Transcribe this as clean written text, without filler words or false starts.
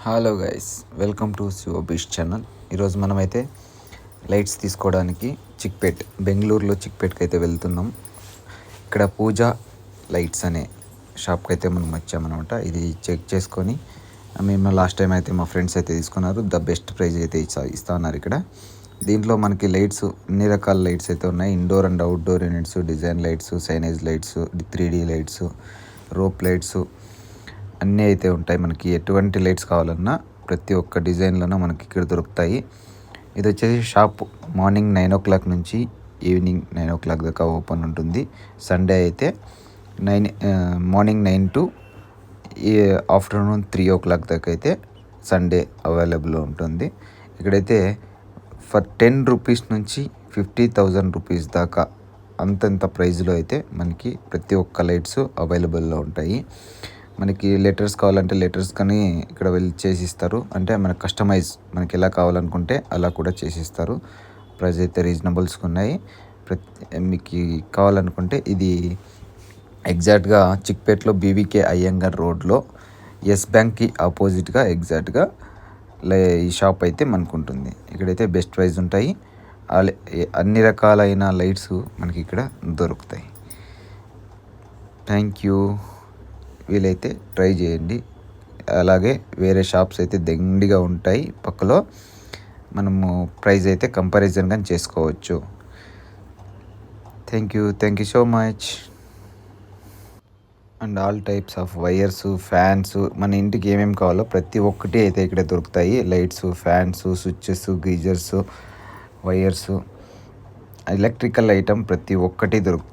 Hello guys, welcome to శివబీష్ channel. ఈరోజు మనమైతే లైట్స్ తీసుకోవడానికి బెంగళూరులో చిక్పేట్కి అయితే వెళ్తున్నాం. ఇక్కడ పూజ లైట్స్ అనే షాప్కి అయితే మనం వచ్చామన్నమాట. ఇది చెక్ చేసుకొని మేము లాస్ట్ టైం అయితే మా ఫ్రెండ్స్ అయితే తీసుకున్నారు. ద బెస్ట్ ప్రైజ్ అయితే ఇస్తా ఉన్నారు ఇక్కడ. దీంట్లో మనకి లైట్స్ అన్ని రకాల లైట్స్ అయితే ఉన్నాయి. Indoor and outdoor units, design lights, signage lights, 3D lights, rope lights అన్నీ అయితే ఉంటాయి. మనకి ఎటువంటి లైట్స్ కావాలన్నా ప్రతి ఒక్క డిజైన్లోనూ మనకి ఇక్కడ దొరుకుతాయి. ఇది వచ్చేసి షాప్ మార్నింగ్ 9 నుంచి ఈవినింగ్ 9 దాకా ఓపెన్ ఉంటుంది. సండే అయితే మార్నింగ్ 9 to ఆఫ్టర్నూన్ 3 దాకా అయితే సండే అవైలబుల్ ఉంటుంది. ఇక్కడైతే ఫర్ 10 రూపీస్ నుంచి 50,000 రూపీస్ దాకా అంతంత ప్రైజ్లో అయితే మనకి ప్రతి ఒక్క లైట్స్ అవైలబుల్లో ఉంటాయి. మనకి లెటర్స్ కావాలంటే లెటర్స్ కానీ ఇక్కడ వెళ్ళి చేసిస్తారు. అంటే మనకు కస్టమైజ్ మనకి ఎలా కావాలనుకుంటే అలా కూడా చేసిస్తారు. ప్రైస్ అయితే రీజనబుల్స్గా ఉన్నాయి. మీకు కావాలనుకుంటే ఇది ఎగ్జాక్ట్గా చిక్పేట్లో బీవీకే అయ్యంగర్ రోడ్లో ఎస్ బ్యాంక్కి ఆపోజిట్గా ఎగ్జాక్ట్గా ఈ షాప్ అయితే మనకు ఉంటుంది. ఇక్కడైతే బెస్ట్ ప్రైస్ ఉంటాయి. అన్ని రకాలైన లైట్స్ మనకి ఇక్కడ దొరుకుతాయి. Thank you. వీలైతే ట్రై చేయండి. అలాగే వేరే షాప్స్ అయితే దండిగా ఉంటాయి పక్కలో. మనము ప్రైస్ అయితే కంపారిజన్ కానీ చేసుకోవచ్చు. Thank you so much. And all types of wires, fans, మన ఇంటికి ఏమేమి కావాలో ప్రతి ఒక్కటి అయితే ఇక్కడ దొరుకుతాయి. Lights, fans, switches, geysers, wires, electrical item ప్రతి ఒక్కటి దొరుకుతాయి.